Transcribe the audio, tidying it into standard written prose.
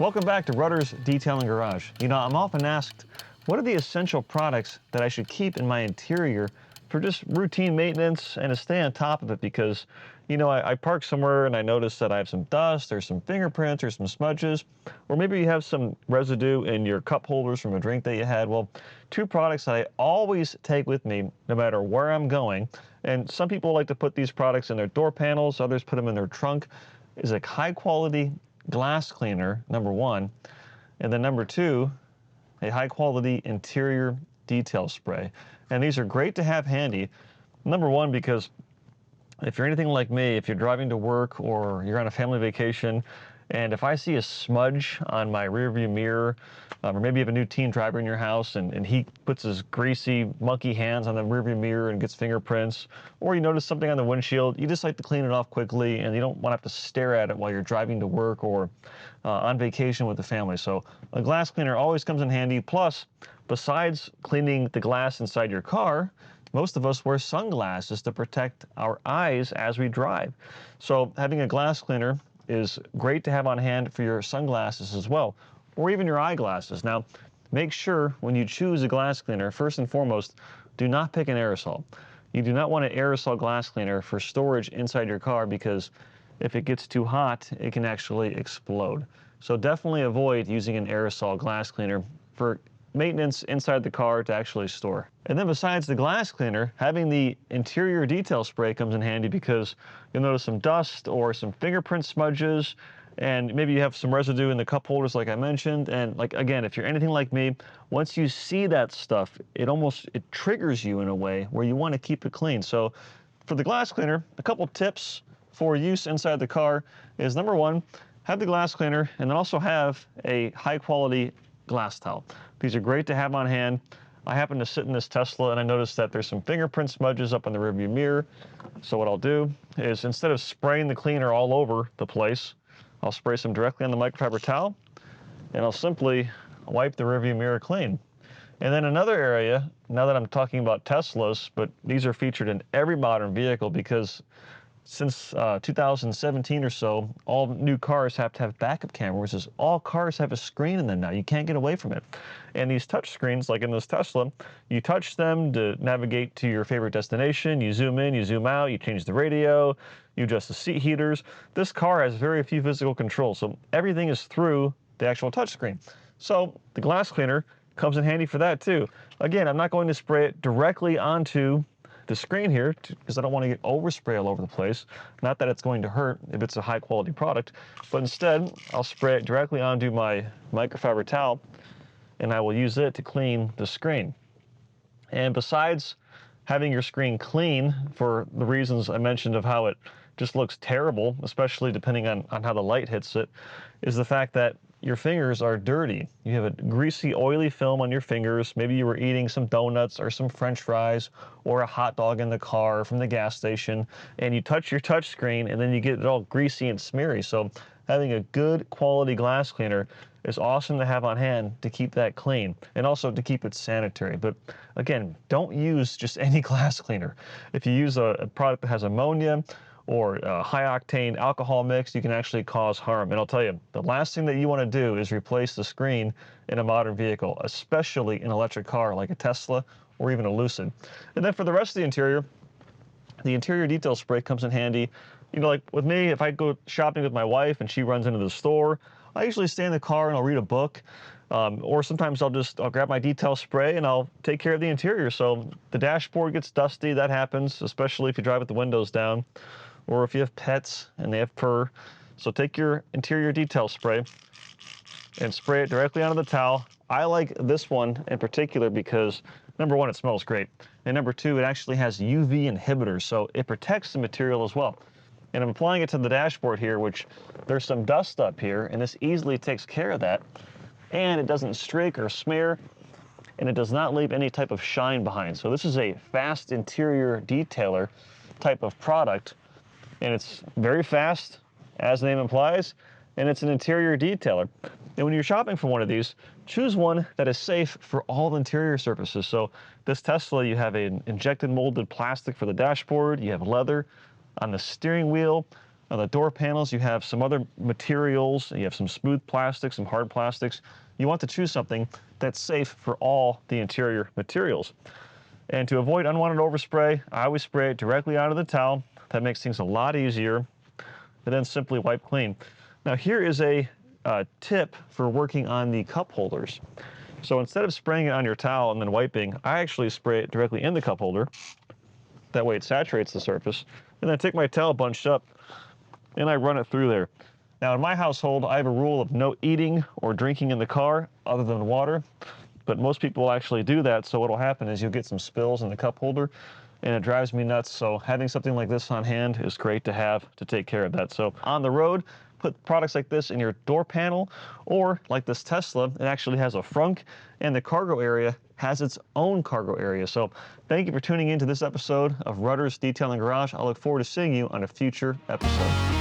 Welcome back to Rudder's Detailing Garage. You know, I'm often asked, what are the essential products that I should keep in my interior for just routine maintenance and to stay on top of it? Because, you know, I park somewhere and I notice that I have some dust or some fingerprints or some smudges, or maybe you have some residue in your cup holders from a drink that you had. Well, two products that I always take with me no matter where I'm going, and some people like to put these products in their door panels, others put them in their trunk, is a high quality glass cleaner, number one, and then number two, a high quality interior detail spray. And these are great to have handy. Number one, because if you're anything like me, if you're driving to work or you're on a family vacation, and if I see a smudge on my rearview mirror, or maybe you have a new teen driver in your house and he puts his greasy, monkey hands on the rearview mirror and gets fingerprints, or you notice something on the windshield, you just like to clean it off quickly and you don't want to have to stare at it while you're driving to work or on vacation with the family. So a glass cleaner always comes in handy. Plus, besides cleaning the glass inside your car, most of us wear sunglasses to protect our eyes as we drive. So having a glass cleaner is great to have on hand for your sunglasses as well, or even your eyeglasses. Now, make sure when you choose a glass cleaner, first and foremost, do not pick an aerosol. You do not want an aerosol glass cleaner for storage inside your car because if it gets too hot, it can actually explode. So definitely avoid using an aerosol glass cleaner for maintenance inside the car to actually store. And then besides the glass cleaner, having the interior detail spray comes in handy because you'll notice some dust or some fingerprint smudges, and maybe you have some residue in the cup holders like I mentioned. And like, again, if you're anything like me, once you see that stuff, it triggers you in a way where you want to keep it clean. So for the glass cleaner, a couple tips for use inside the car is number one, have the glass cleaner and then also have a high quality glass towel. These are great to have on hand. I happen to sit in this Tesla and I noticed that there's some fingerprint smudges up in the rearview mirror. So what I'll do is instead of spraying the cleaner all over the place, I'll spray some directly on the microfiber towel and I'll simply wipe the rearview mirror clean. And then another area, now that I'm talking about Teslas, but these are featured in every modern vehicle because since 2017 or so, all new cars have to have backup cameras, as all cars have a screen in them now. You can't get away from it. And these touch screens, like in this Tesla, you touch them to navigate to your favorite destination. You zoom in, you zoom out, you change the radio, you adjust the seat heaters. This car has very few physical controls, so everything is through the actual touch screen. So the glass cleaner comes in handy for that too. Again, I'm not going to spray it directly onto the screen here because I don't want to get overspray all over the place. Not that it's going to hurt if it's a high quality product, but instead I'll spray it directly onto my microfiber towel and I will use it to clean the screen. And besides having your screen clean for the reasons I mentioned of how it just looks terrible, especially depending on how the light hits it, is the fact that your fingers are dirty. You have a greasy, oily film on your fingers. Maybe you were eating some donuts or some French fries or a hot dog in the car from the gas station, and you touch your touch screen and then you get it all greasy and smeary. So having a good quality glass cleaner is awesome to have on hand to keep that clean and also to keep it sanitary. But again, don't use just any glass cleaner. If you use a product that has ammonia or a high octane alcohol mix, you can actually cause harm. And I'll tell you, the last thing that you want to do is replace the screen in a modern vehicle, especially an electric car like a Tesla or even a Lucid. And then for the rest of the interior detail spray comes in handy. You know, like with me, if I go shopping with my wife and she runs into the store, I usually stay in the car and I'll read a book. Or sometimes I'll grab my detail spray and I'll take care of the interior. So the dashboard gets dusty, that happens, especially if you drive with the windows down, or if you have pets and they have fur. So take your interior detail spray and spray it directly onto the towel. I like this one in particular because number one, it smells great. And number two, it actually has UV inhibitors, so it protects the material as well. And I'm applying it to the dashboard here, which there's some dust up here, and this easily takes care of that. And it doesn't streak or smear, and it does not leave any type of shine behind. So this is a fast interior detailer type of product, and it's very fast, as the name implies, and it's an interior detailer. And when you're shopping for one of these, choose one that is safe for all interior surfaces. So this Tesla, you have an injected molded plastic for the dashboard, you have leather on the steering wheel, On the door panels, you have some other materials. You have some smooth plastics, some hard plastics. You want to choose something that's safe for all the interior materials. And to avoid unwanted overspray, I always spray it directly out of the towel. That makes things a lot easier. And then simply wipe clean. Now here is a tip for working on the cup holders. So instead of spraying it on your towel and then wiping, I actually spray it directly in the cup holder. That way it saturates the surface. And then I take my towel bunched up and I run it through there. Now in my household, I have a rule of no eating or drinking in the car other than water. But most people will actually do that, so what'll happen is you'll get some spills in the cup holder, and it drives me nuts. So having something like this on hand is great to have to take care of that. So on the road, put products like this in your door panel, or like this Tesla, it actually has a frunk, and the cargo area has its own cargo area. So thank you for tuning into this episode of Rutter's Detailing Garage. I look forward to seeing you on a future episode.